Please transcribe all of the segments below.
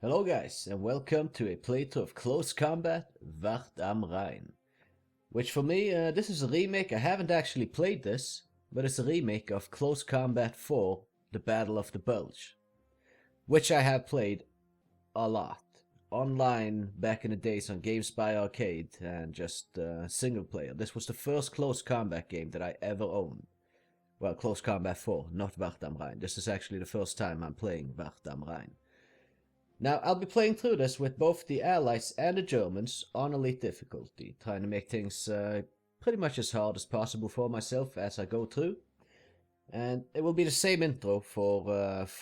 Hello guys, and welcome to a playthrough of Close Combat Wacht am Rhein. Which for me, this is a remake. I haven't actually played this, but it's a remake of Close Combat 4, The Battle of the Bulge. Which I have played a lot. Online back in the days on GameSpy Arcade and just single player. This was the first Close Combat game that I ever owned. Well, Close Combat 4, not Wacht am Rhein. This is actually the first time I'm playing Wacht am Rhein. Now, I'll be playing through this with both the Allies and the Germans on Elite difficulty, trying to make things pretty much as hard as possible for myself as I go through. And it will be the same intro for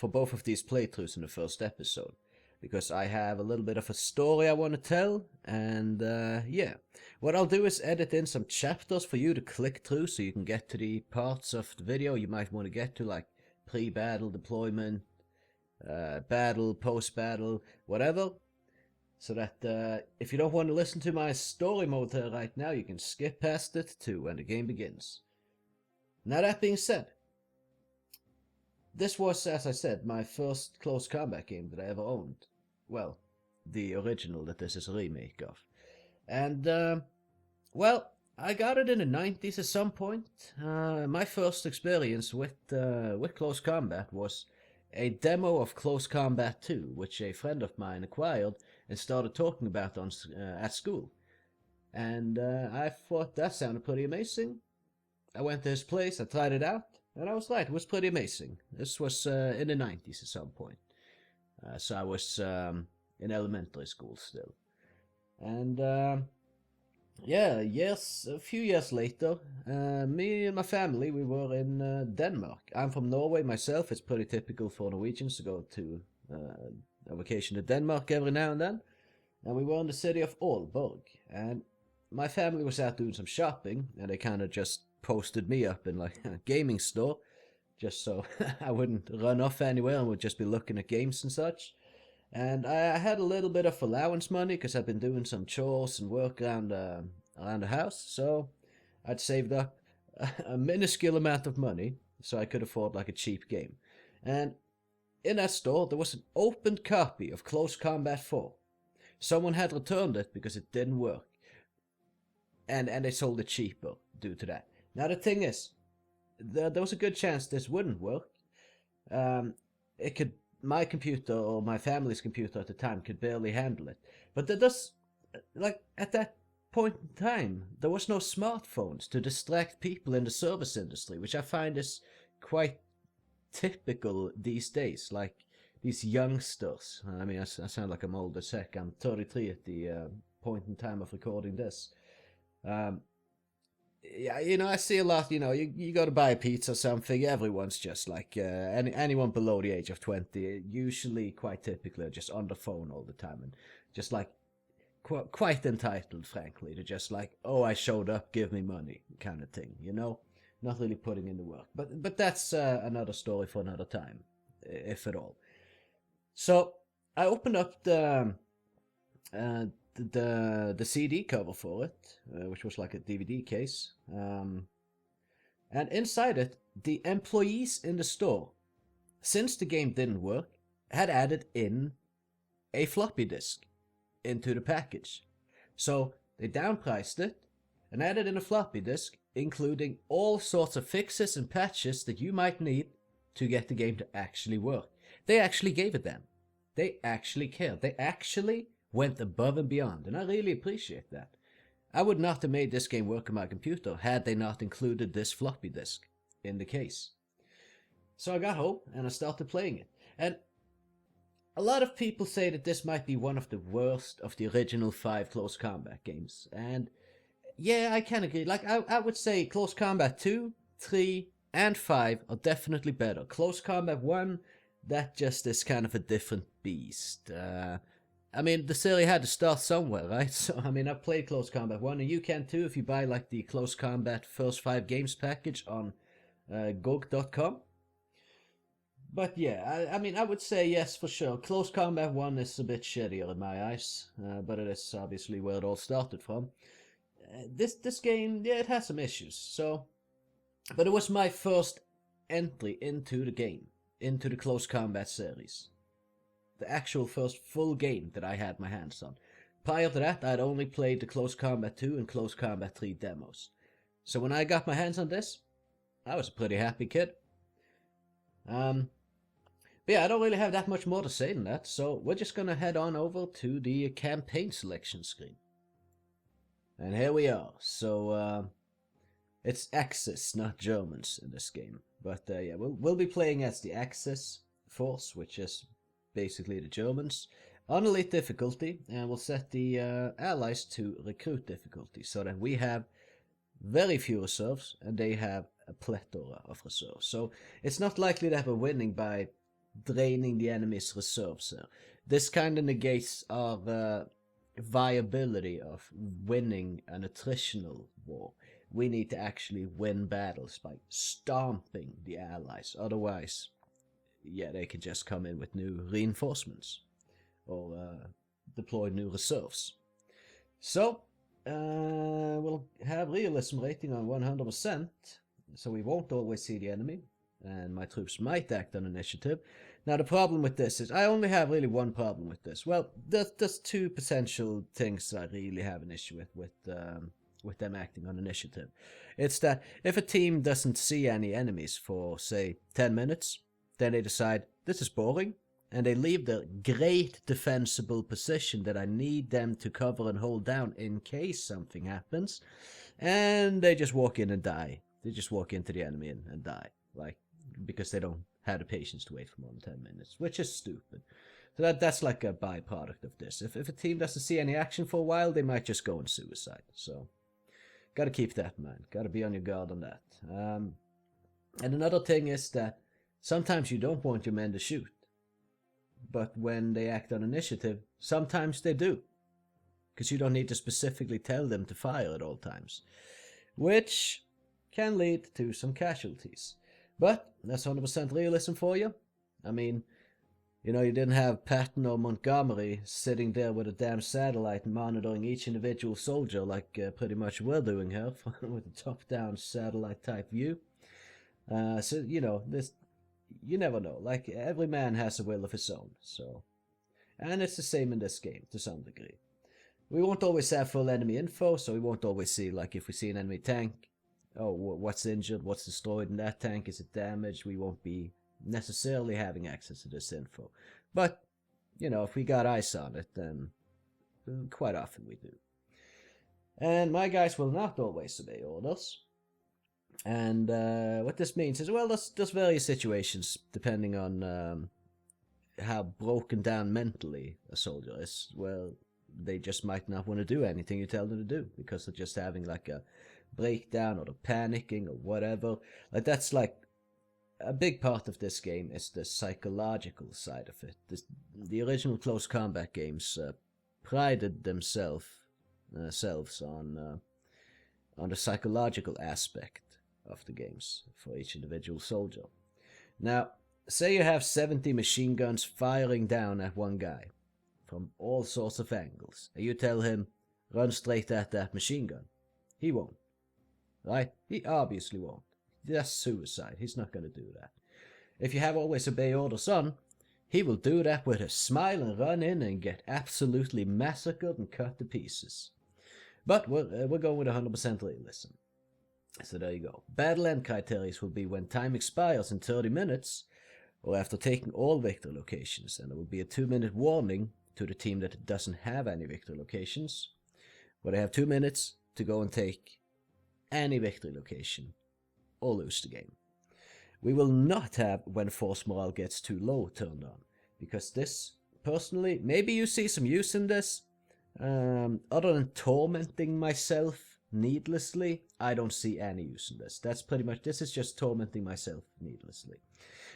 both of these playthroughs in the first episode, because I have a little bit of a story I want to tell, and yeah. What I'll do is edit in some chapters for you to click through so you can get to the parts of the video you might want to get to, like pre-battle deployment, battle, post-battle, whatever, so that if you don't want to listen to my story mode right now, you can skip past it to when the game begins. Now that being said, this was, as I said, my first Close Combat game that I ever owned. Well, the original that this is a remake of. And, well, I got it in the 90s at some point. My first experience with Close Combat was a demo of Close Combat 2, which a friend of mine acquired and started talking about at school. And I thought that sounded pretty amazing. I went to his place, I tried it out, and I was right, it was pretty amazing. This was in the 90s at some point. So I was in elementary school still. And yeah, a few years later, me and my family, we were in Denmark. I'm from Norway myself. It's pretty typical for Norwegians to go to a vacation to Denmark every now and then. And we were in the city of Aalborg. And my family was out doing some shopping, and they kind of just posted me up in like a gaming store, just so I wouldn't run off anywhere and would just be looking at games and such. And I had a little bit of allowance money because I've been doing some chores and work around the house. So I'd saved up a minuscule amount of money so I could afford like a cheap game. And in that store, there was an opened copy of Close Combat 4. Someone had returned it because it didn't work. And they sold it cheaper due to that. Now the thing is, there was a good chance this wouldn't work. My computer or my family's computer at the time could barely handle it. But at that point in time, there was no smartphones to distract people in the service industry, which I find is quite typical these days. Like these youngsters. I mean, I sound like I'm old as heck. I'm 33 at the point in time of recording this. Yeah, I see a lot, you go to buy a pizza or something, everyone's just like, anyone below the age of 20, usually quite typically just on the phone all the time, and just like, quite entitled, frankly, to just like, oh, I showed up, give me money, kind of thing, not really putting in the work, but that's another story for another time, if at all. So, I opened up the CD cover for it, which was like a DVD case, and inside it, the employees in the store, since the game didn't work, had added in a floppy disk into the package. So they downpriced it and added in a floppy disk, including all sorts of fixes and patches that you might need to get the game to actually work. They actually gave it them. They actually cared. They actually went above and beyond, and I really appreciate that. I would not have made this game work on my computer had they not included this floppy disk in the case. So I got home and I started playing it. And a lot of people say that this might be one of the worst of the original 5 Close Combat games. And yeah, I can agree. Like, I would say Close Combat 2, 3, and 5 are definitely better. Close Combat 1, that just is kind of a different beast. I mean, the series had to start somewhere, right? So, I mean, I've played Close Combat 1, and you can too if you buy, like, the Close Combat First 5 Games package on GOG.com. But yeah, I mean, I would say yes, for sure. Close Combat 1 is a bit shittier in my eyes, but it is obviously where it all started from. This game, yeah, it has some issues, so... But it was my first entry into the game, into the Close Combat series. the actual first full game that I had my hands on. Prior to that, I'd only played the Close Combat 2 and Close Combat 3 demos. So when I got my hands on this, I was a pretty happy kid. But yeah, I don't really have that much more to say than that, so we're just gonna head on over to the campaign selection screen. And here we are. So it's Axis, not Germans in this game. But yeah, we'll be playing as the Axis force, which is basically the Germans, on elite difficulty, and we'll set the allies to recruit difficulty, so that we have very few reserves and they have a plethora of reserves. So it's not likely that we're winning by draining the enemy's reserves. This kind of negates our viability of winning an attritional war. We need to actually win battles by stomping the allies. Otherwise, yeah, they can just come in with new reinforcements or deploy new reserves. So we'll have realism rating on 100%, so we won't always see the enemy, and my troops might act on initiative. Now the problem with this is, I only have really one problem with this. Well, there's two potential things that I really have an issue with them acting on initiative. It's that if a team doesn't see any enemies for, say, 10 minutes, then they decide, this is boring, and they leave the great defensible position that I need them to cover and hold down in case something happens, and they just walk in and die. They just walk into the enemy and die, like, because they don't have the patience to wait for more than 10 minutes, which is stupid. So that's like a byproduct of this. If a team doesn't see any action for a while, they might just go on suicide. So, gotta keep that in mind. Gotta be on your guard on that. And another thing is that sometimes you don't want your men to shoot. But when they act on initiative, sometimes they do. Because you don't need to specifically tell them to fire at all times. Which can lead to some casualties. But that's 100% realism for you. I mean, you know, you didn't have Patton or Montgomery sitting there with a damn satellite monitoring each individual soldier like pretty much we're doing here with a top-down satellite type view. So, you know, this, you never know. Like, every man has a will of his own, so. And it's the same in this game, to some degree. We won't always have full enemy info, so we won't always see, like, if we see an enemy tank, oh, what's injured, what's destroyed in that tank, is it damaged? We won't be necessarily having access to this info. But, you know, if we got eyes on it, then quite often we do. And my guys will not always obey orders. And what this means is, well, there's various situations depending on how broken down mentally a soldier is. Well, they just might not want to do anything you tell them to do because they're just having like a breakdown or they're panicking or whatever. Like, that's like a big part of this game is the psychological side of it. The original Close Combat games prided themselves on the psychological aspect of the games for each individual soldier. Now, say you have 70 machine guns firing down at one guy from all sorts of angles, and you tell him, run straight at that machine gun. He won't. Right? He obviously won't. That's suicide. He's not going to do that. If you have always obey orders on, he will do that with a smile and run in and get absolutely massacred and cut to pieces. But we're going with 100% realism. So there you go. Battle end criteria will be when time expires in 30 minutes, or after taking all victory locations, and there will be a 2-minute warning to the team that doesn't have any victory locations, where they have 2 minutes to go and take any victory location, or lose the game. We will not have when force morale gets too low turned on, because this, personally, maybe you see some use in this. Other than tormenting myself needlessly, I don't see any use in this. That's pretty much, this is just tormenting myself needlessly.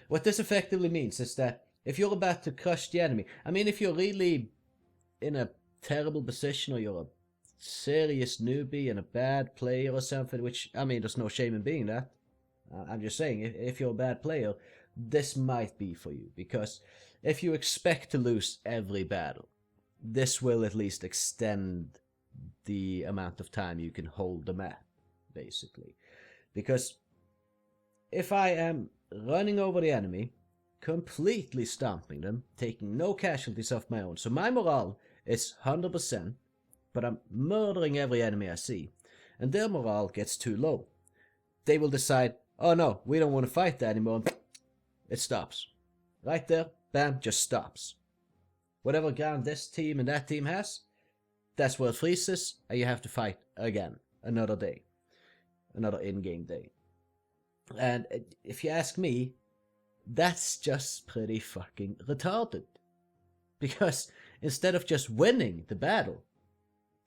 What this effectively means is that if you're about to crush the enemy, I mean, if you're really in a terrible position or you're a serious newbie and a bad player or something, which, I mean, there's no shame in being that. I'm just saying, if you're a bad player, this might be for you, because if you expect to lose every battle, this will at least extend the amount of time you can hold the map, basically. Because if I am running over the enemy completely stomping them, taking no casualties of my own. So my morale is 100%, but I'm murdering every enemy I see. And their morale gets too low. They will decide, oh no, we don't want to fight that anymore. It stops. Right there, bam, just stops. Whatever ground this team and that team has, that's where it freezes, and you have to fight again. Another day. Another in-game day. And if you ask me, that's just pretty fucking retarded. Because instead of just winning the battle,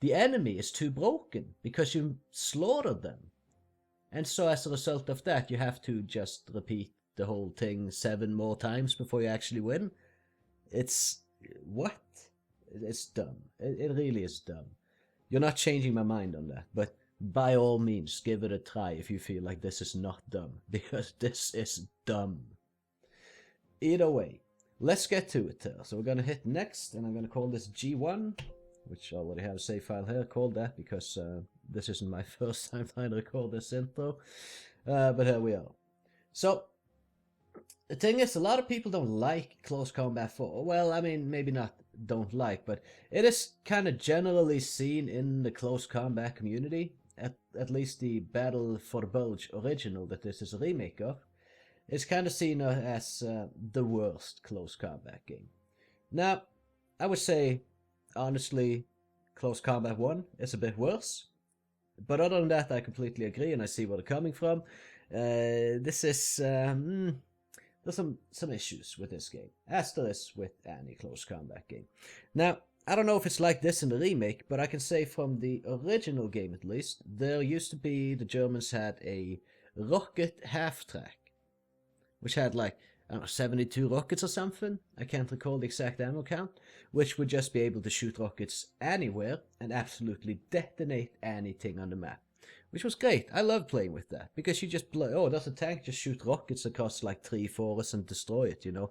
the enemy is too broken because you slaughtered them. And so as a result of that, you have to just repeat the whole thing 7 more times before you actually win. It's... what? It's dumb. It really is dumb. You're not changing my mind on that, but by all means, give it a try if you feel like this is not dumb, because this is dumb. Either way, let's get to it here. So we're going to hit next, and I'm going to call this G1, which I already have a save file here called that, because this isn't my first time trying to record this intro, but here we are. So, the thing is, a lot of people don't like Close Combat 4. Well, I mean, maybe not don't like, but it is kind of generally seen in the Close Combat community, at least the Battle for the Bulge original that this is a remake of, is kind of seen as the worst Close Combat game. Now, I would say, honestly, Close Combat 1 is a bit worse, but other than that, I completely agree, and I see where they're coming from. This is... there's some issues with this game, as there is with any Close Combat game. Now, I don't know if it's like this in the remake, but I can say from the original game at least, there used to be, the Germans had a rocket half-track, which had like, I don't know, 72 rockets or something? I can't recall the exact ammo count, which would just be able to shoot rockets anywhere and absolutely detonate anything on the map. Which was great. I love playing with that, because you just play, oh, there's a tank, just shoot rockets across like 3 forests and destroy it, you know?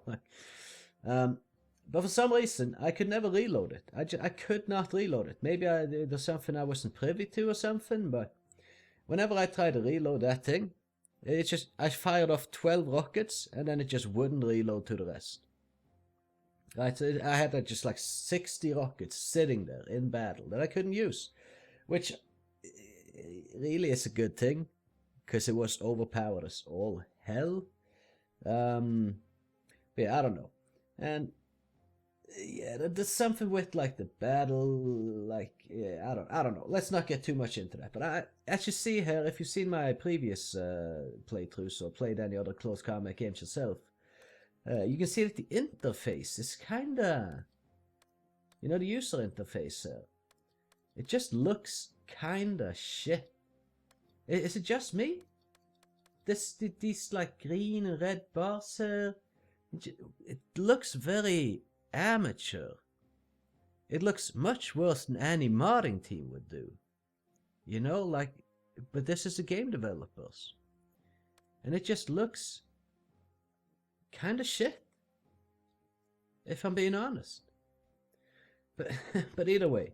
But for some reason, I could never reload it. I could not reload it. Maybe there's something I wasn't privy to or something, but whenever I tried to reload that thing, I fired off 12 rockets, and then it just wouldn't reload to the rest. Right, so I had just like 60 rockets sitting there in battle that I couldn't use, which really is a good thing, because it was overpowered as all hell. But yeah, I don't know. And yeah, there's something with like the battle, like, yeah, I don't know. Let's not get too much into that. But as you see here, if you've seen my previous playthroughs or played any other Close Combat games yourself, you can see that the interface is kinda, you know, the user interface here, it just looks kinda shit. Is it just me? These like green and red bars here, it looks very amateur. It looks much worse than any modding team would do. You know, like, but this is the game developers. And it just looks kinda shit, if I'm being honest. But either way,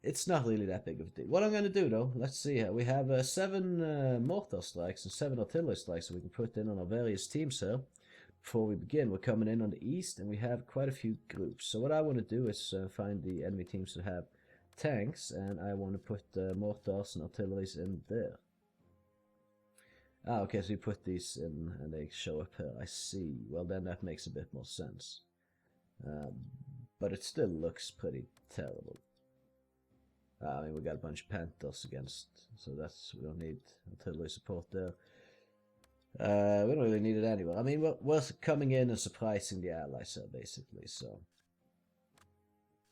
it's not really that big of a deal. What I'm going to do, though, let's see here. We have 7 mortar strikes and 7 artillery strikes that we can put in on our various teams here. Before we begin, we're coming in on the east, and we have quite a few groups. So what I want to do is find the enemy teams that have tanks, and I want to put mortars and artilleries in there. Ah, okay, so you put these in, and they show up here. I see. Well, then that makes a bit more sense. But it still looks pretty terrible. I mean, we got a bunch of Panthers against, so we don't need artillery support there. We don't really need it anyway. I mean, we're coming in and surprising the allies here, basically, so.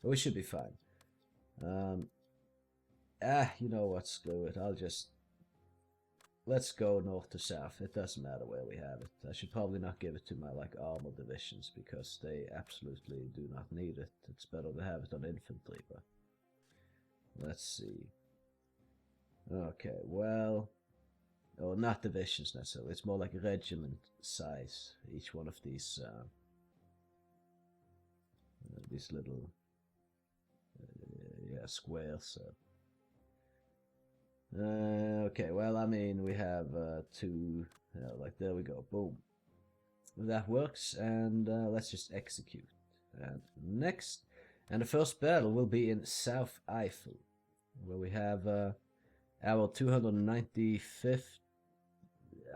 But we should be fine. You know what, screw it. Let's go north to south. It doesn't matter where we have it. I should probably not give it to my, like, armor divisions, because they absolutely do not need it. It's better to have it on infantry, but. Let's see. Okay, well... Oh, not divisions necessarily. It's more like regiment size. Each one of these little... yeah, squares. Okay, well, I mean, we have 2... like, there we go. Boom. that works, and let's just execute. And next, and the first battle will be in South Eifel, where we have our 295th,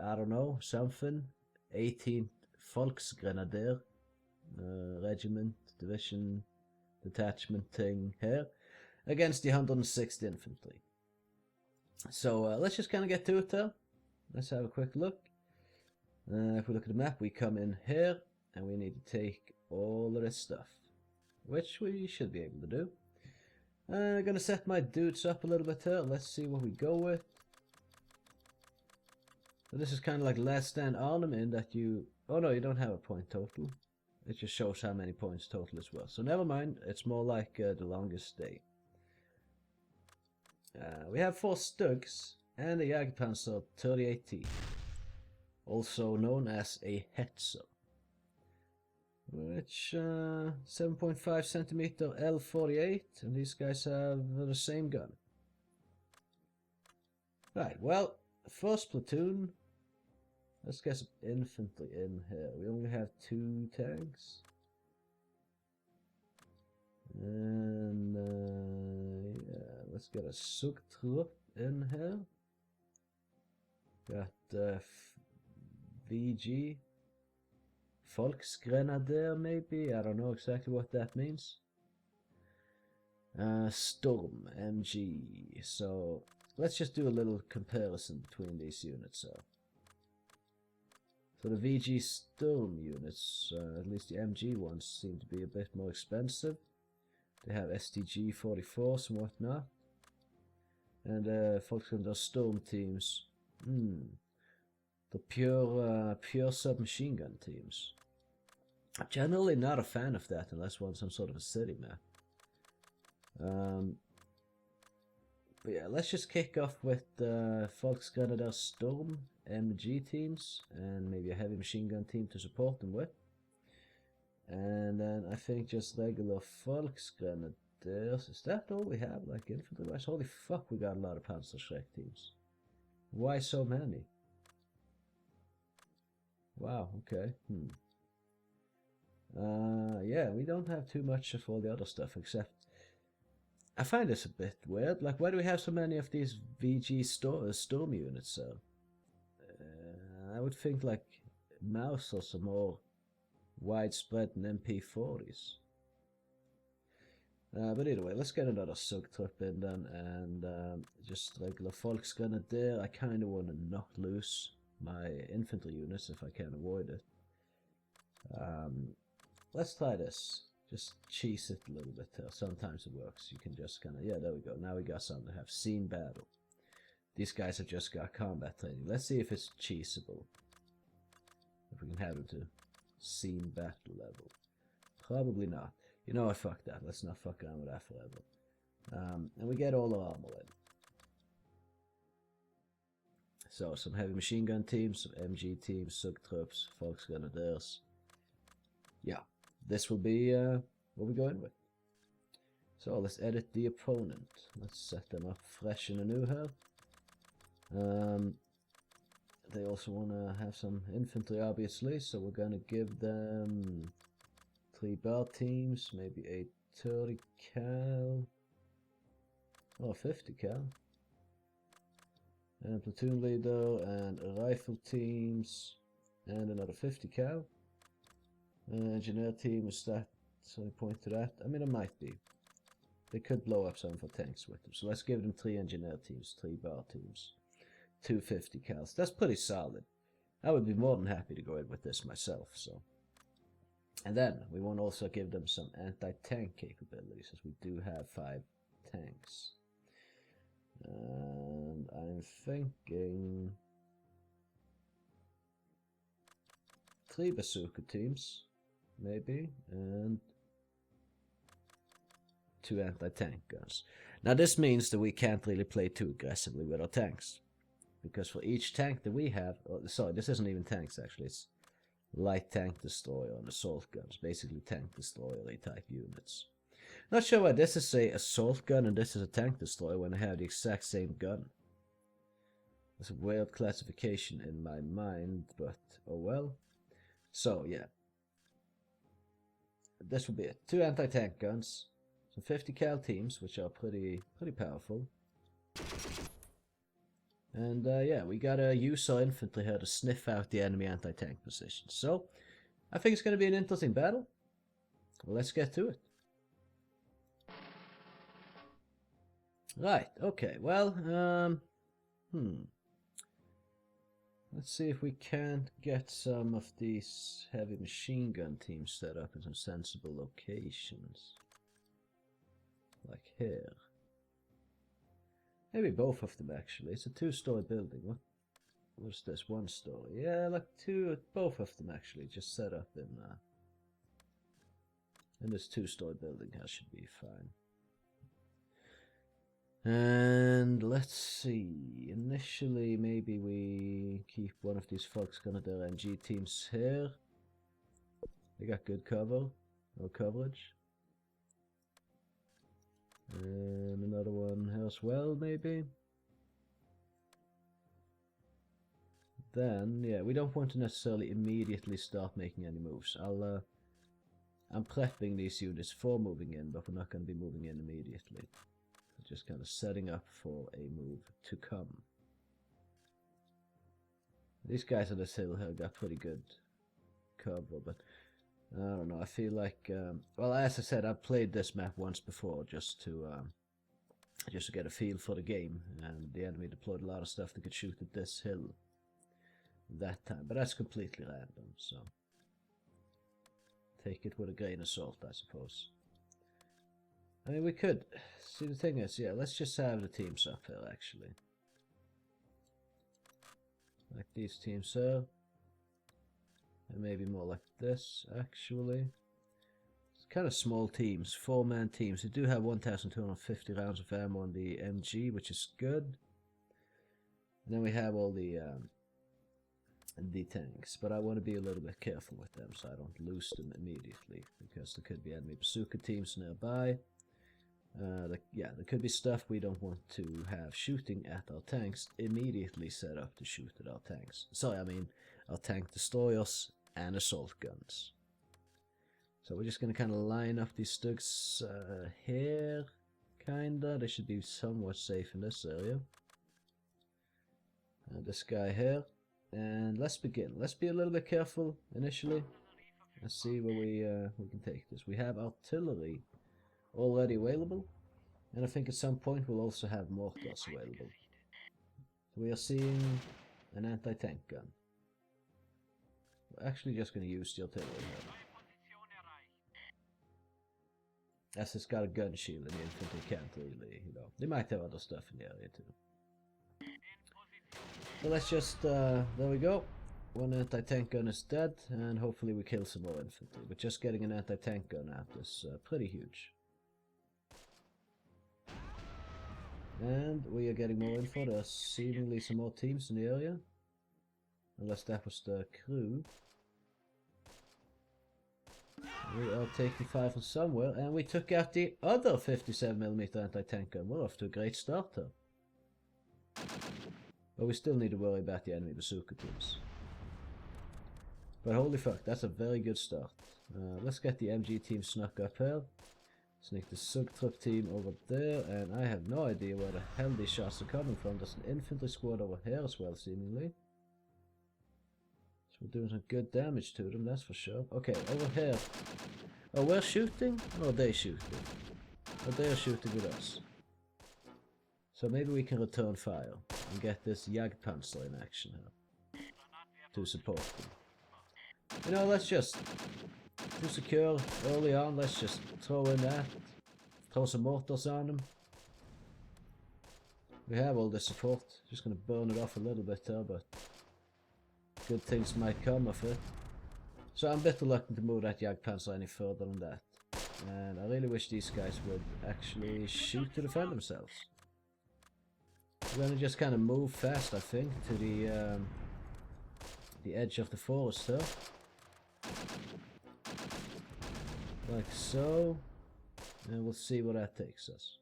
I don't know, something, 18th Volksgrenadier regiment, division, detachment thing here, against the 106th Infantry. So let's just kind of get to it there. Let's have a quick look. If we look at the map, we come in here, and we need to take all of this stuff, which we should be able to do. I'm gonna set my dudes up a little bit here. Let's see what we go with. So this is kind of like Last Stand Arnhem in that you... Oh no, you don't have a point total. It just shows how many points total as well. So never mind, it's more like The Longest Day. We have 4 Stugs and a Jagdpanzer 38T, also known as a Hetzer, which 7.5 centimeter L48, and these guys have the same gun. Right, well, first platoon, let's get some infantry in here. We only have 2 tanks. And yeah, let's get a Zugtrupp in here. Got VG Volksgrenadier maybe? I don't know exactly what that means. Storm MG. So let's just do a little comparison between these units. So the VG Storm units, at least the MG ones, seem to be a bit more expensive. They have STG 44s and whatnot. And Volksgrenadier Storm teams, the pure submachine gun teams. I'm generally not a fan of that unless one's some sort of a city map. But yeah, let's just kick off with Volksgrenadier Storm MG teams and maybe a heavy machine gun team to support them with. And then I think just regular Volksgrenadiers. Is that all we have, like infantry wise? Holy fuck, we got a lot of Panzerschreck teams. Why so many? Wow, okay. Yeah, we don't have too much of all the other stuff, except I find this a bit weird. Like, why do we have so many of these VG Storm units? I would think like Mausers are more widespread than MP40s. But either way, let's get another Zugtrupp in then, and just regular Volksgrenadier. I kind of want to knock loose my infantry units if I can avoid it. Let's try this. Just cheese it a little bit here. Sometimes it works. You can just kind of... Yeah, there we go. Now we got something to have. Seen battle. These guys have just got combat training. Let's see if it's cheesable. If we can have them to seen battle level. Probably not. You know what, fuck that. Let's not fuck around with that forever. And we get all our armor in. So, some heavy machine gun teams, some MG teams, Zugtrupps, Volksgrenadiers. Yeah, this will be what we're going with. So, let's edit the opponent. Let's set them up fresh and anew here. They also want to have some infantry, obviously, so we're going to give them 3 bar teams, maybe a 30 cal, or 50 cal, and a platoon leader, and rifle teams, and another 50 cal. Engineer team, is that any point to that? I mean, it might be. They could blow up some for tanks with them, so let's give them 3 engineer teams, 3 bar teams. 250 cals. That's pretty solid. I would be more than happy to go in with this myself. So, and then we want to also give them some anti-tank capabilities, as we do have 5 tanks. And I'm thinking 3 bazooka teams, maybe, and 2 anti-tank guns. Now this means that we can't really play too aggressively with our tanks. Because for each tank that we have, sorry, this isn't even tanks actually, it's light tank destroyer and assault guns, basically tank destroyer type units. Not sure why this is a assault gun and this is a tank destroyer when I have the exact same gun. It's a weird classification in my mind, but oh well. So yeah, this will be it. 2 anti-tank guns, some 50 cal teams, which are pretty powerful. And yeah, we gotta use our infantry here to sniff out the enemy anti-tank positions. So I think it's gonna be an interesting battle. Well, let's get to it. Right, okay, well, let's see if we can't get some of these heavy machine gun teams set up in some sensible locations. Like here. Maybe both of them actually. It's a 2-story building. What's this? 1 story. Yeah, like both of them actually just set up in this 2-story building here should be fine. And let's see, initially maybe we keep one of these folks going to their MG teams here. They got good cover, no coverage. And another one here as well, maybe. Then, yeah, we don't want to necessarily immediately start making any moves. I'm prepping these units for moving in, but we're not going to be moving in immediately. Just kind of setting up for a move to come. These guys on this hill here got pretty good cover, but I don't know. I feel like, well, as I said, I've played this map once before just to get a feel for the game, and the enemy deployed a lot of stuff that could shoot at this hill that time, but that's completely random, so take it with a grain of salt, I suppose. I mean, we could. See, the thing is, yeah, let's just have the teams up here, actually. Like these teams here. And maybe more like this, actually. It's kind of small teams, 4-man teams. They do have 1,250 rounds of ammo on the MG, which is good. And then we have all the tanks, but I want to be a little bit careful with them so I don't lose them immediately, because there could be enemy bazooka teams nearby. There could be stuff we don't want to have shooting at our tanks immediately set up to shoot at our tanks. Sorry, I mean our tank destroyers and assault guns. So we're just going to kind of line up these stugs here, kinda. They should be somewhat safe in this area. This guy here. And let's begin. Let's be a little bit careful initially. Let's see where we can take this. We have artillery already available, and I think at some point we'll also have mortars available. So we are seeing an anti-tank gun. We're actually just going to use the artillery here. As it's got a gun shield and the infantry can't really, they might have other stuff in the area too. So let's just, there we go. One anti-tank gun is dead, and hopefully we kill some more infantry. But just getting an anti-tank gun out is pretty huge. And we are getting more info. There's seemingly some more teams in the area. Unless that was the crew. We are taking fire from somewhere, and we took out the other 57mm anti-tank gun. We're off to a great start here. But we still need to worry about the enemy bazooka teams. But holy fuck, that's a very good start. Let's get the MG team snuck up here. Sneak the Sugtrupp team over there, and I have no idea where the hell these shots are coming from. There's an infantry squad over here as well, seemingly. So we're doing some good damage to them, that's for sure. Okay, over here. Oh, we're shooting? Or are they shooting? Oh, they're shooting with us. So maybe we can return fire and get this Jagdpanzer in action here to support them. Let's just, to secure early on, let's just throw in that. Throw some mortars on them. We have all the support. Just gonna burn it off a little bit there, but good things might come of it. So I'm a bit reluctant to move that Jagdpanzer any further than that. And I really wish these guys would actually shoot to defend themselves. We're gonna just kind of move fast, I think, to the edge of the forest here. Like so. And we'll see where that takes us.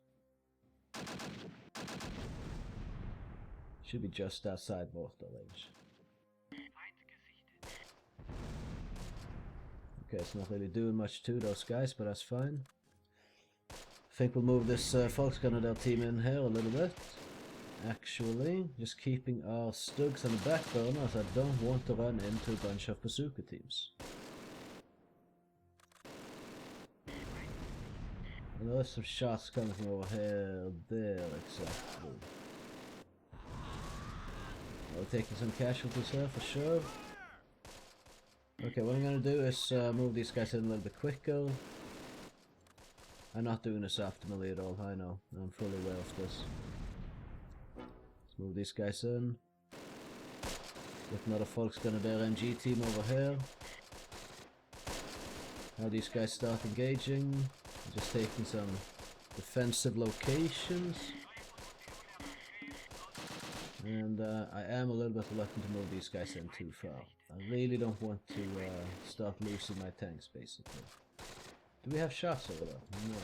Should be just outside mortar range. Okay, it's not really doing much to those guys, but that's fine. I think we'll move this Volksgrenadier team in here a little bit. Actually, just keeping our Stugs on the back burner, as I don't want to run into a bunch of bazooka teams. And there's some shots coming from over here, there, exactly. We're taking some casualties here for sure. Okay, what I'm gonna do is move these guys in a little bit quicker. I'm not doing this optimally at all, I know. I'm fully aware of this. Let's move these guys in. Get another Volksgrenadier MG team over here. Now these guys start engaging. Just taking some defensive locations. And I am a little bit reluctant to move these guys in too far. I really don't want to start losing my tanks, basically. Do we have shots over there? No.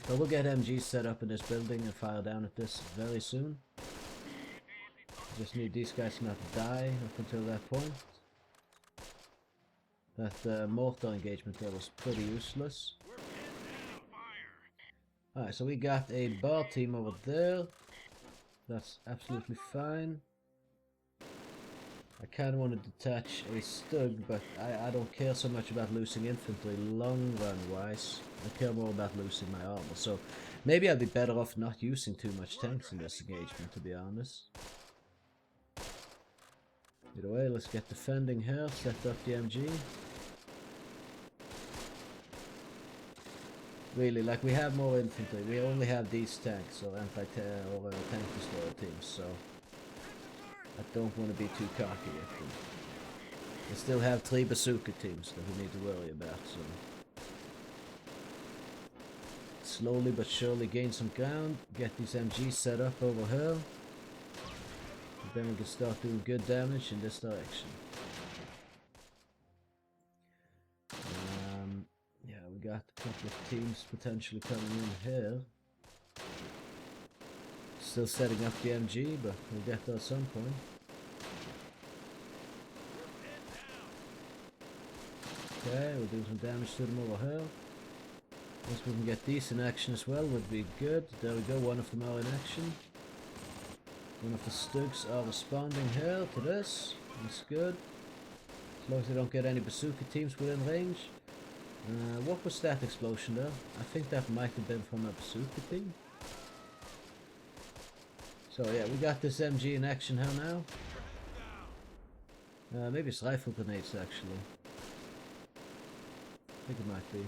But we'll get MGs set up in this building and fire down at this very soon. Just need these guys not to die up until that point. That mortar engagement there was pretty useless. Alright, so we got a bar team over there. That's absolutely fine. I kind of want to detach a Stug, but I don't care so much about losing infantry long run wise. I care more about losing my armor. So maybe I'd be better off not using too much tanks in this engagement, to be honest. Either way, let's get defending here, set up the MG. Really, like, we have more infantry. We only have these tanks or anti-tank or tank destroyer teams, so I don't want to be too cocky with them. We still have 3 bazooka teams that we need to worry about, so slowly but surely gain some ground, get these MGs set up over here, and then we can start doing good damage in this direction. We got a couple of teams potentially coming in here. Still setting up the MG, but we'll get there at some point. Okay, we'll do some damage to them over here. Once we can get these in action as well, would be good. There we go, one of them are in action. One of the Stugs are responding here to this. That's good. As long as they don't get any bazooka teams within range. What was that explosion there? I think that might have been from a bazooka team. So yeah, we got this MG in action here now. Maybe it's rifle grenades actually. I think it might be.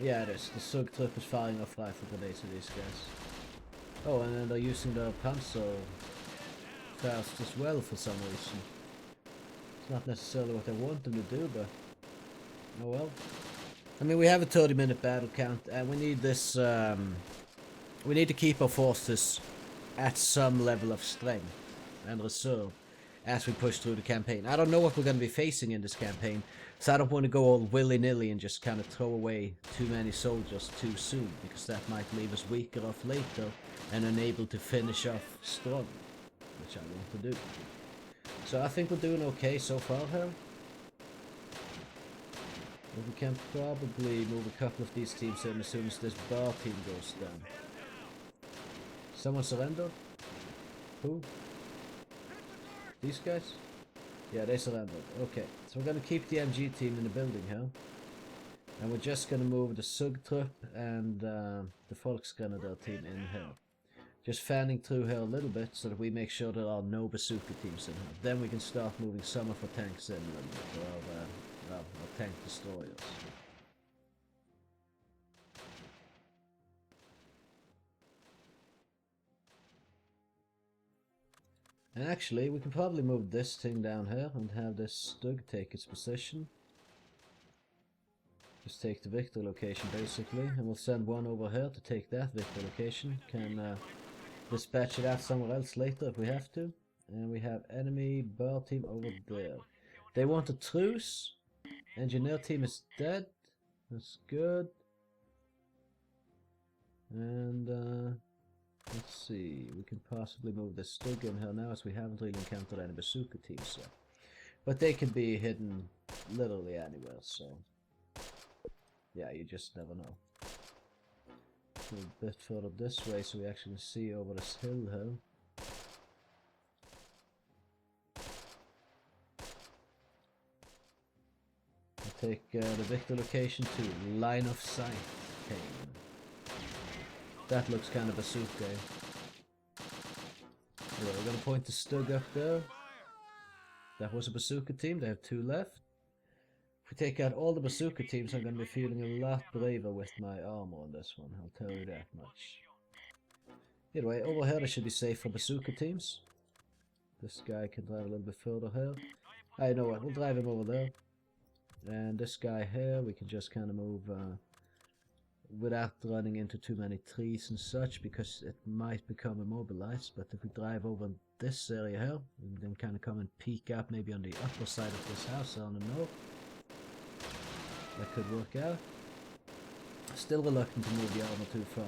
Yeah, it is. The Sug trip is firing off rifle grenades at these guys. Oh, and then they're using their Panzer fast as well for some reason. Not necessarily what I want them to do, but oh well. I mean, we have a 30-minute battle count, and we need this. We need to keep our forces at some level of strength and reserve as we push through the campaign. I don't know what we're going to be facing in this campaign, so I don't want to go all willy-nilly and just kind of throw away too many soldiers too soon, because that might leave us weaker off later and unable to finish off strong, which I want to do. So I think we're doing okay so far here. But we can probably move a couple of these teams in as soon as this bar team goes down. Someone surrender? Who? These guys? Yeah, they surrendered. Okay, so we're going to keep the MG team in the building here. And we're just going to move the Sugtrupp and the Volksgrenadier team in here. Just fanning through here a little bit so that we make sure there are no bazooka teams in here. Then we can start moving some of our tanks in a little bit, or our tank destroyers. And actually, we can probably move this thing down here and have this Stug take its position. Just take the victor location basically, and we'll send one over here to take that victor location. Can dispatch it out somewhere else later if we have to. And we have enemy bar team over there. They want a truce. Engineer team is dead. That's good. And let's see. We can possibly move the Stug in here now, as we haven't really encountered any bazooka teams yet. But they can be hidden literally anywhere, so yeah, you just never know. A bit further this way so we actually see over this hill here. I'll take the Victor location to line of sight. Okay. That looks kind of bazooka. Yeah, we're gonna point the Stug up there. That was a bazooka team, they have 2 left. If we take out all the bazooka teams, I'm gonna be feeling a lot braver with my armor on this one, I'll tell you that much. Either way, over here they should be safe for bazooka teams. This guy can drive a little bit further here. I know what, we'll drive him over there. And this guy here, we can just kind of move without running into too many trees and such, because it might become immobilized. But if we drive over this area here, we can kind of come and peek up maybe on the upper side of this house on the north. That could work out. Still reluctant to move the armor too far,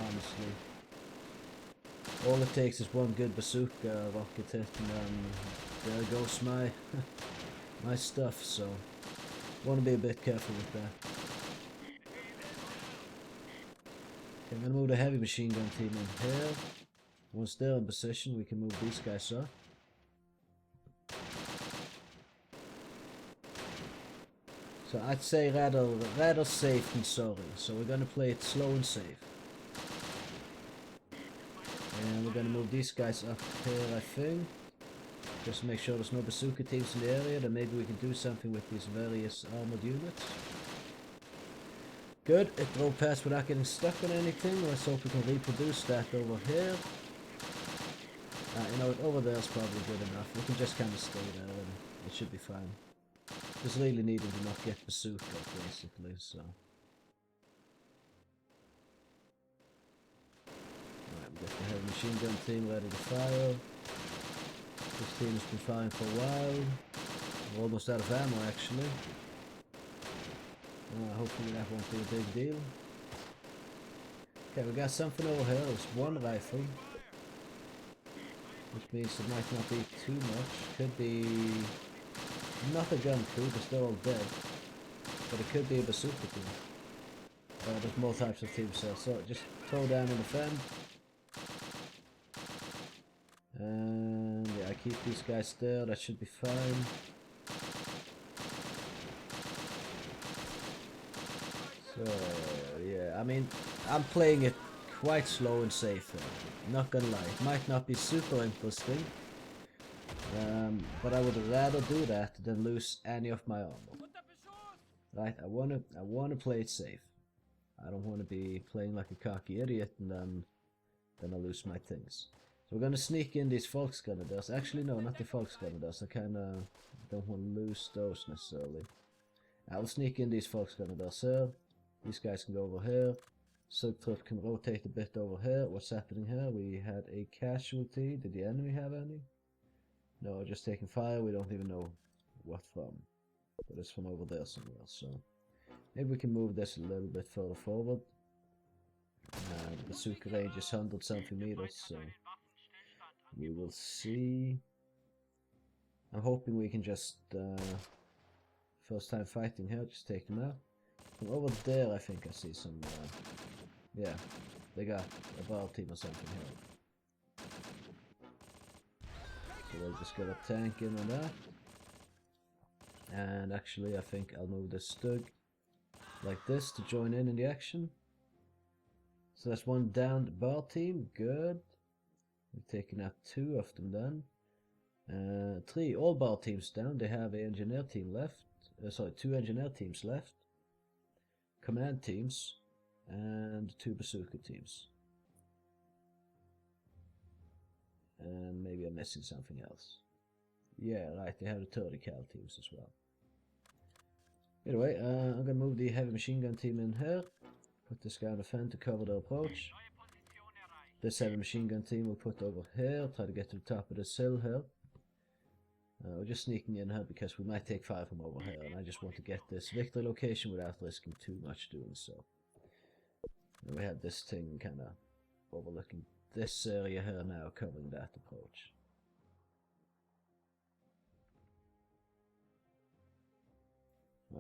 honestly. All it takes is one good bazooka rocket hit and then there goes my my stuff, so want to be a bit careful with that. Okay, I'm going to move the heavy machine gun team in here. Once they're in position, we can move these guys up. So I'd say rather safe than sorry. So we're going to play it slow and safe. And we're going to move these guys up here, I think. Just to make sure there's no bazooka teams in the area. Then maybe we can do something with these various armored units. Good, it drove past without getting stuck on anything. Let's hope we can reproduce that over here. You know what, over there is probably good enough. We can just kind of stay there and it should be fine. Just really needing to not get bazooka, basically, so. Alright, we got the heavy machine gun team ready to fire. This team has been firing for a while. We're almost out of ammo, actually. Hopefully that won't be a big deal. Okay, we got something over here. There's 1 rifle. Which means it might not be too much. Could be not a gun crew because they're all dead. But it could be a bazooka team. There's more types of teams here. So just throw down in the fen. And yeah, I keep these guys there. That should be fine. So, yeah, I mean, I'm playing it quite slow and safe, not gonna lie. It might not be super interesting, but I would rather do that than lose any of my armor. Right, I wanna play it safe. I don't wanna be playing like a cocky idiot and then I lose my things. So we're gonna sneak in these Volksgrenadiers. Actually, no, not the Volksgrenadiers. I kinda don't wanna lose those necessarily. I will sneak in these Volksgrenadiers here. These guys can go over here. Subtrupp can rotate a bit over here. What's happening here? We had a casualty. Did the enemy have any? No, just taking fire. We don't even know what from. But it's from over there somewhere. So maybe we can move this a little bit further forward. The bazooka range is 100 something meters, so we will see. I'm hoping we can just first time fighting here, just take them out. From over there, I think I see some. Yeah, they got a bar team or something here. So we'll just get a tank in on that. And actually, I think I'll move this Stug like this to join in the action. So that's 1 down bar team. Good. We've taken out 2 of them then. 3 all bar teams down. They have an engineer team left. Sorry, 2 engineer teams left. Command teams and 2 bazooka teams. And maybe I'm missing something else. Yeah, right, they have the 30 cal teams as well. Anyway, I'm gonna move the heavy machine gun team in here. Put this guy on the fen to cover the approach. This heavy machine gun team we'll put over here. Try to get to the top of this hill here. We're just sneaking in here because we might take fire from over here, and I just want to get this victory location without risking too much doing so. And we have this thing kind of overlooking this area here now, covering that approach.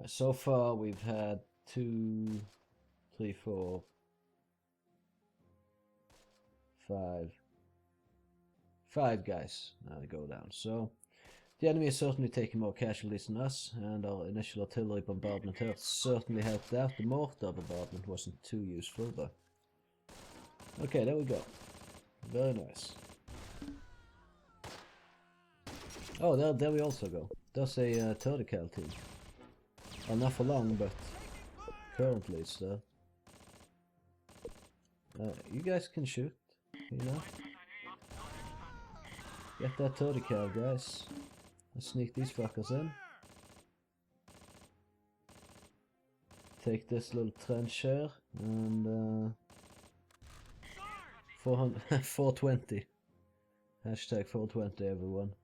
So far we've had 2, 3, 4, 5 guys now to go down. So the enemy is certainly taking more casualties than us, and our initial artillery bombardment here certainly helped out. The mortar bombardment wasn't too useful, but okay, there we go. Very nice. Oh, there we also go. There's a Turdical team. Well, not for long, but currently it's there. You guys can shoot, you know. Get that Turdical, guys. Let's sneak these fuckers in. Take this little trench here, and 420. Hashtag 420, everyone.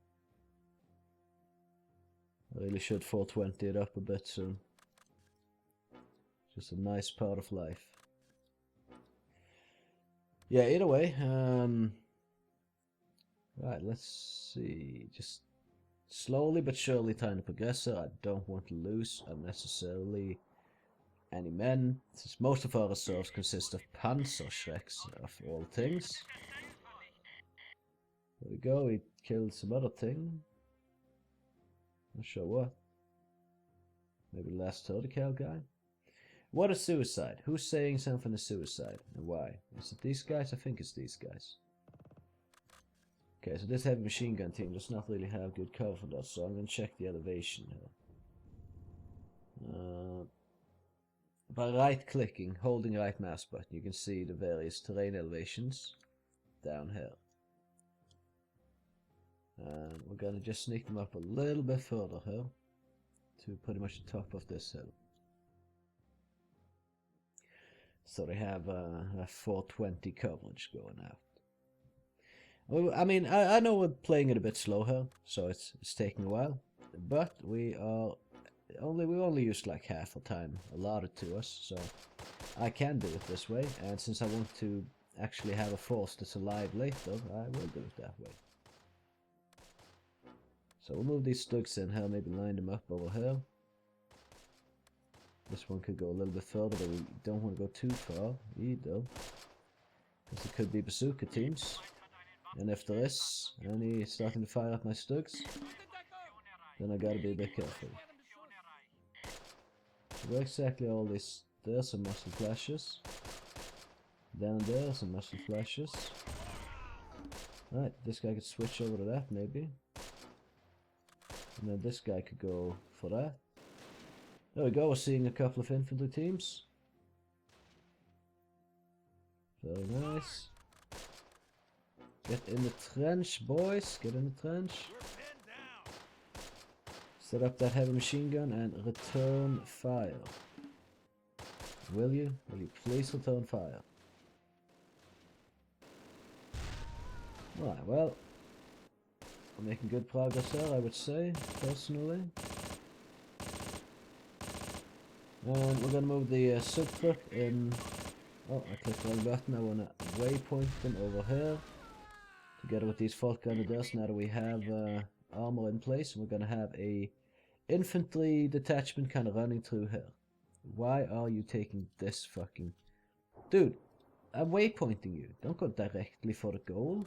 I really should 420 it up a bit soon. Just a nice part of life. Yeah, either way, right, let's see. Just slowly but surely time to progress here. I don't want to lose unnecessarily any men, since most of our reserves consist of Panzerschrecks, of all things. There we go, we killed some other thing. Not sure what. Maybe the last Turdical guy? What is suicide? Who's saying something is suicide? And why? Is it these guys? I think it's these guys. Okay, so this heavy machine gun team does not really have good cover for us, so I'm going to check the elevation here. By right-clicking, holding right mouse button, you can see the various terrain elevations down here. And we're going to just sneak them up a little bit further here, to pretty much the top of this hill. So they have a 420 coverage going out. Well, I mean, I know we're playing it a bit slow here, so it's taking a while, but we only used like half the time allotted to us, so I can do it this way, and since I want to actually have a force that's alive later, I will do it that way. So we'll move these stugs in here, maybe line them up over here. This one could go a little bit further, but we don't want to go too far either, because it could be bazooka teams. And if there is any starting to fire at my stugs, then I gotta be a bit careful. So where exactly all these? There's some muscle flashes. Down there, some muscle flashes. Right, this guy could switch over to that maybe. And then this guy could go for that. There we go, we're seeing a couple of infantry teams. Very nice. Get in the trench, boys. Get in the trench. Set up that heavy machine gun and return fire. Will you? Will you please return fire? Right, well, we're making good progress there, I would say, personally. And we're gonna move the sub-truck in. Oh, I clicked the wrong button. I wanna waypoint them over here. Together with these fault grenadiers, now that we have armor in place, we're gonna have a infantry detachment kind of running through here. Why are you taking this fucking... Dude, I'm waypointing you. Don't go directly for the goal.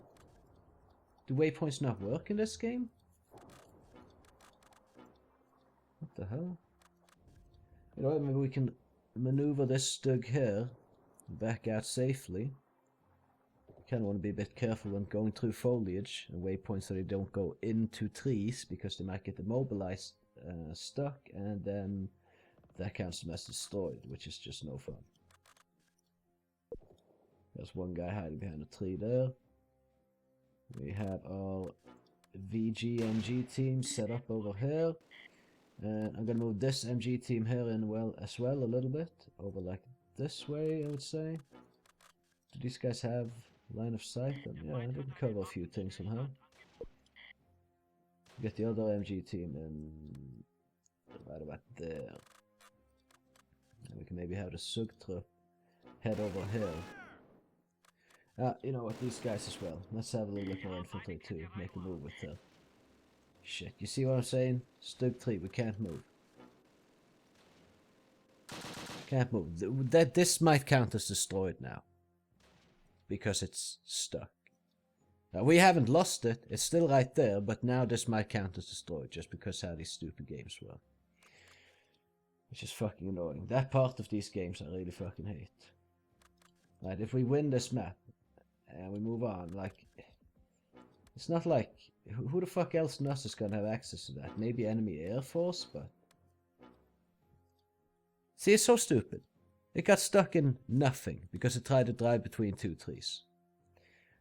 Do waypoints not work in this game? What the hell? You know what, maybe we can maneuver this stug here back out safely. Kind of want to be a bit careful when going through foliage and waypoints so they don't go into trees, because they might get immobilized, stuck, and then that counts them as destroyed, which is just no fun. There's one guy hiding behind a tree there. We have our VG-MG team set up over here. And I'm gonna move this MG team here in as well a little bit. Over like this way, I would say. Do these guys have line of sight? And yeah, they can cover a few things somehow. Get the other MG team in right about there. And we can maybe have the Sugtrupp head over here. You know what, these guys as well. Let's have a little bit more infantry too. Make a move with her. Shit, you see what I'm saying? Stug 3, we can't move. Can't move. This might count as destroyed now. Because it's stuck. Now, we haven't lost it. It's still right there, but now this might count as destroyed just because how these stupid games work. Which is fucking annoying. That part of these games I really fucking hate. Right, if we win this map and we move on, like, it's not like, who the fuck else than us is gonna have access to that? Maybe enemy air force, but... See, it's so stupid. It got stuck in nothing because it tried to drive between two trees.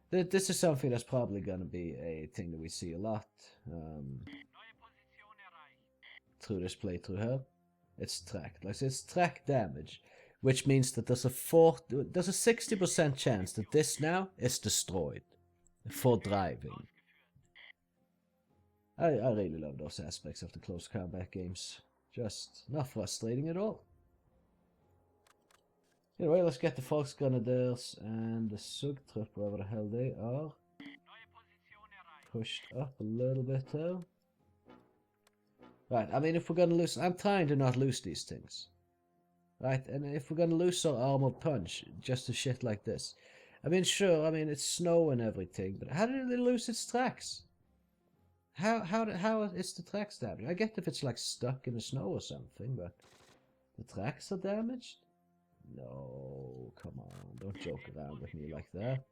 This is something that's probably gonna be a thing that we see a lot through this playthrough here. It's tracked. Like, it's track damage, which means that there's a 60% chance that this now is destroyed for driving. I really love those aspects of the close combat games. Just not frustrating at all. Anyway, let's get the Volksgrenadiers and the Sugtrupp, wherever the hell they are, pushed up a little bit here. Right, I mean, if we're gonna lose, I'm trying to not lose these things. Right, and if we're gonna lose our armored punch, just to shit like this. I mean, sure, I mean, it's snow and everything, but how did it lose its tracks? How is the tracks damaged? I get if it's like stuck in the snow or something, but the tracks are damaged? No, come on, don't joke around with me like that.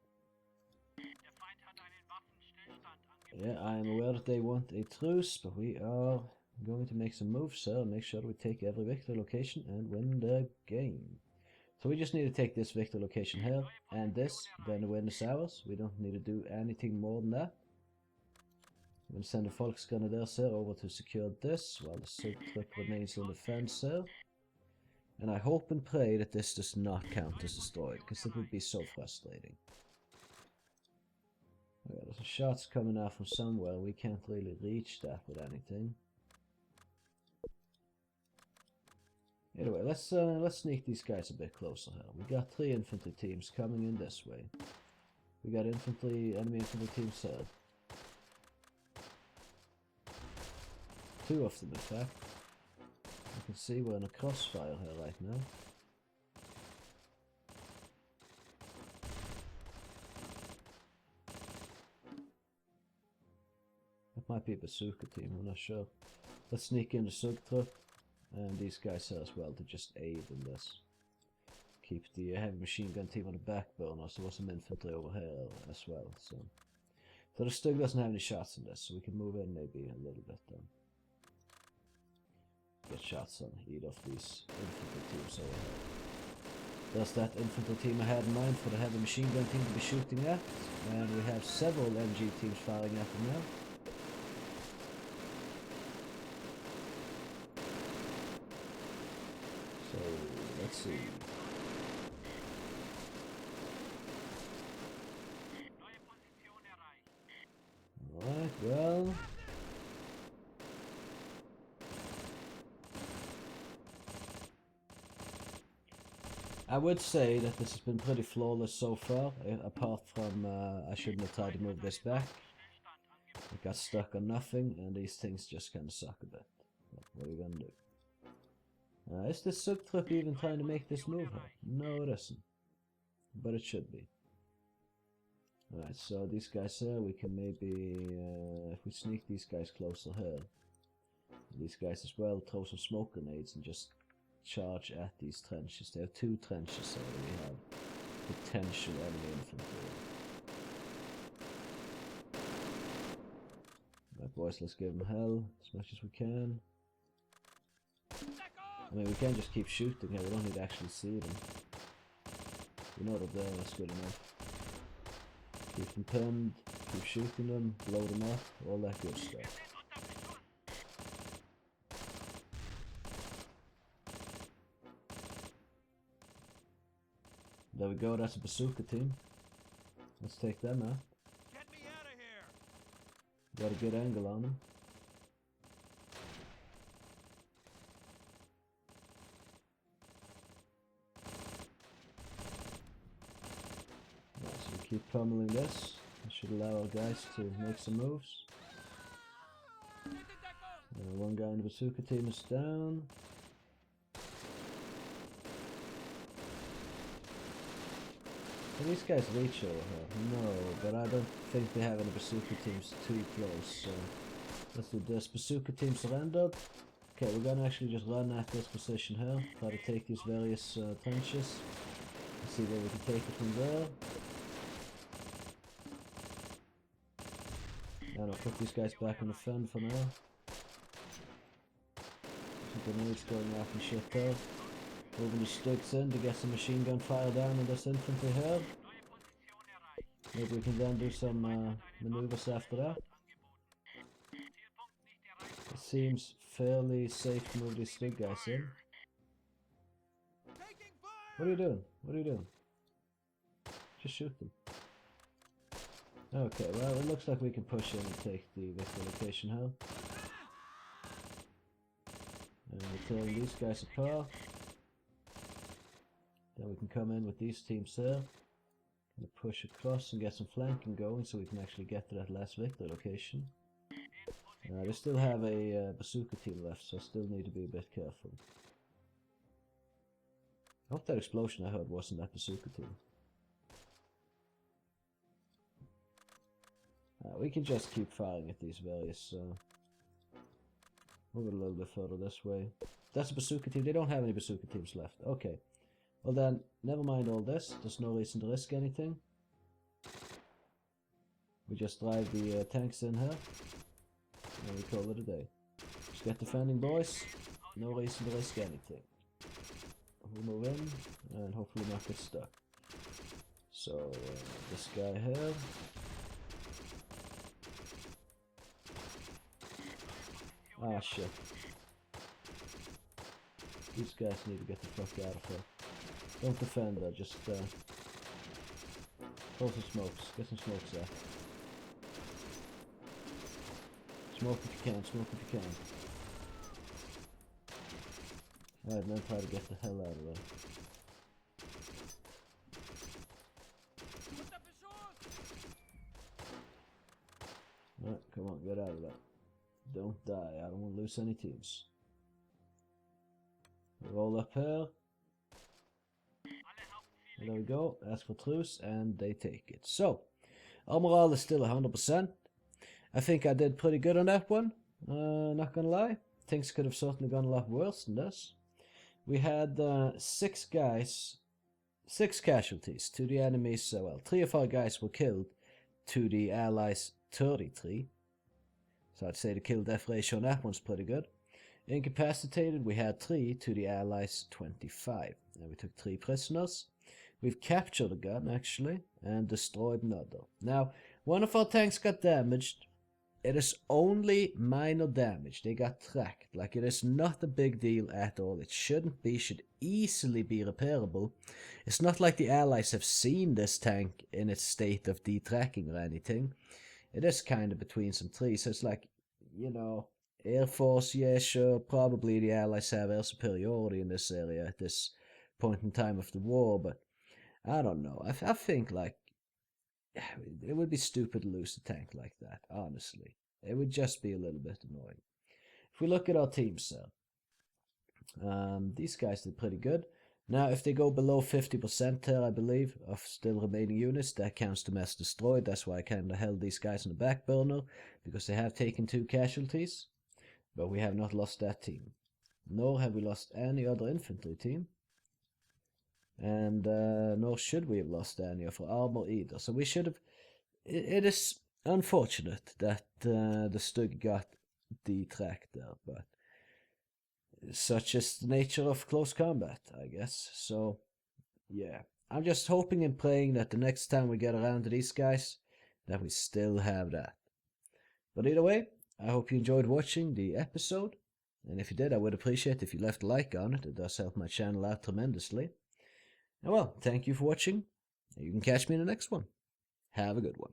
Yeah, I am aware that they want a truce, but we are going to make some moves, sir, and make sure that we take every victory location and win the game. So we just need to take this victory location here, and this, then the win is ours. We don't need to do anything more than that. I'm going to send the Volksgrenadiers here over to secure this, while the Sugtrupp remains in defense here. And I hope and pray that this does not count as destroyed, because it would be so frustrating. Okay, there's shots coming out from somewhere, we can't really reach that with anything. Anyway, let's sneak these guys a bit closer here. We got 3 infantry teams coming in this way. We got enemy infantry teams here. 2 of them, in fact. You can see we're in a crossfire here right now. That might be a bazooka team, I'm not sure. Let's sneak in the Sugtrupp and these guys here as well to just aid in this. Keep the heavy machine gun team on the back burner, so there's some infantry over here as well. So the Stug doesn't have any shots in this, so we can move in maybe a little bit then. Get shots on either of these infantry teams over here. There's that infantry team I had in mind for the heavy machine gun team to be shooting at, and we have several MG teams firing at them now. So let's see. Alright, well, I would say that this has been pretty flawless so far, apart from I shouldn't have tried to move this back. It got stuck on nothing, and these things just kind of suck a bit. What are you gonna do? Is this Sugtrupp even trying to make this move here? No, it isn't. But it should be. Alright, so these guys here, we can maybe, if we sneak these guys closer here, these guys as well, throw some smoke grenades and just charge at these trenches. They have 2 trenches here, we have potential enemy infantry. Right boys, let's give them hell as much as we can. I mean, we can't just keep shooting here, we don't need to actually see them. We know they're there, that's good enough. Keep them pinned, keep shooting them, blow them up, all that good stuff. There we go, that's a bazooka team. Let's take them out. Get me out of here. Got a good angle on them. So we keep pummeling this. That should allow our guys to make some moves. One guy in the bazooka team is down. Can these guys reach over here? No, but I don't think they have any bazooka teams too close, so let's do this. Bazooka team surrendered. Okay, we're gonna actually just run at this position here, try to take these various trenches. Let's see where we can take it from there. And I'll put these guys back on the fen for now. Some grenades going off and shit there. Moving the sticks in to get some machine gun fire down on this infantry here. Maybe we can then do some maneuvers after that. It seems fairly safe to move these stick guys in. What are you doing? What are you doing? Just shoot them. Okay, well it looks like we can push in and take the victory location here. And we're tearing these guys apart. Then we can come in with these teams here. And push across and get some flanking going so we can actually get to that last victory location. They still have a bazooka team left, so I still need to be a bit careful. I hope that explosion I heard wasn't that bazooka team. We can just keep firing at these various... move it a little bit further this way. That's a bazooka team. They don't have any bazooka teams left. Okay. Well then, never mind all this. There's no reason to risk anything. We just drive the tanks in here. And we call it a day. Just get defending, boys. No reason to risk anything. We'll move in and hopefully not get stuck. So, this guy here. Ah, shit. These guys need to get the fuck out of here. Don't defend her, just throw some smokes. Get some smokes there. Smoke if you can, smoke if you can. Alright, now try to get the hell out of there. Alright, come on, get out of there. Don't die, I don't want to lose any teams. Roll up here. There we go, ask for truce, and they take it. So, our morale is still 100%. I think I did pretty good on that one, not gonna lie. Things could have certainly gone a lot worse than this. We had 6 casualties to the enemies, well, 3 of our guys were killed, to the allies 33. So I'd say the kill-death ratio on that one's pretty good. Incapacitated, we had 3 to the allies 25. And we took 3 prisoners. We've captured a gun, actually, and destroyed another. Now, one of our tanks got damaged. It is only minor damage. They got tracked. Like, it is not a big deal at all. It shouldn't be. Should easily be repairable. It's not like the allies have seen this tank in its state of detracking or anything. It is kind of between some trees. So it's like, you know, Air Force, yeah, sure. Probably the allies have air superiority in this area at this point in time of the war. But I don't know. I think, like, it would be stupid to lose a tank like that, honestly. It would just be a little bit annoying. If we look at our teams, these guys did pretty good. Now, if they go below 50% here, I believe, of still remaining units, that counts them as destroyed. That's why I kind of held these guys on the back burner, because they have taken 2 casualties. But we have not lost that team. Nor have we lost any other infantry team. And nor should we have lost any of our armor either. So we should have... It is unfortunate that the Stug got detracked there, but such is the nature of close combat, I guess. So, yeah. I'm just hoping and praying that the next time we get around to these guys, that we still have that. But either way, I hope you enjoyed watching the episode. And if you did, I would appreciate if you left a like on it. It does help my channel out tremendously. And well, thank you for watching. You can catch me in the next one. Have a good one.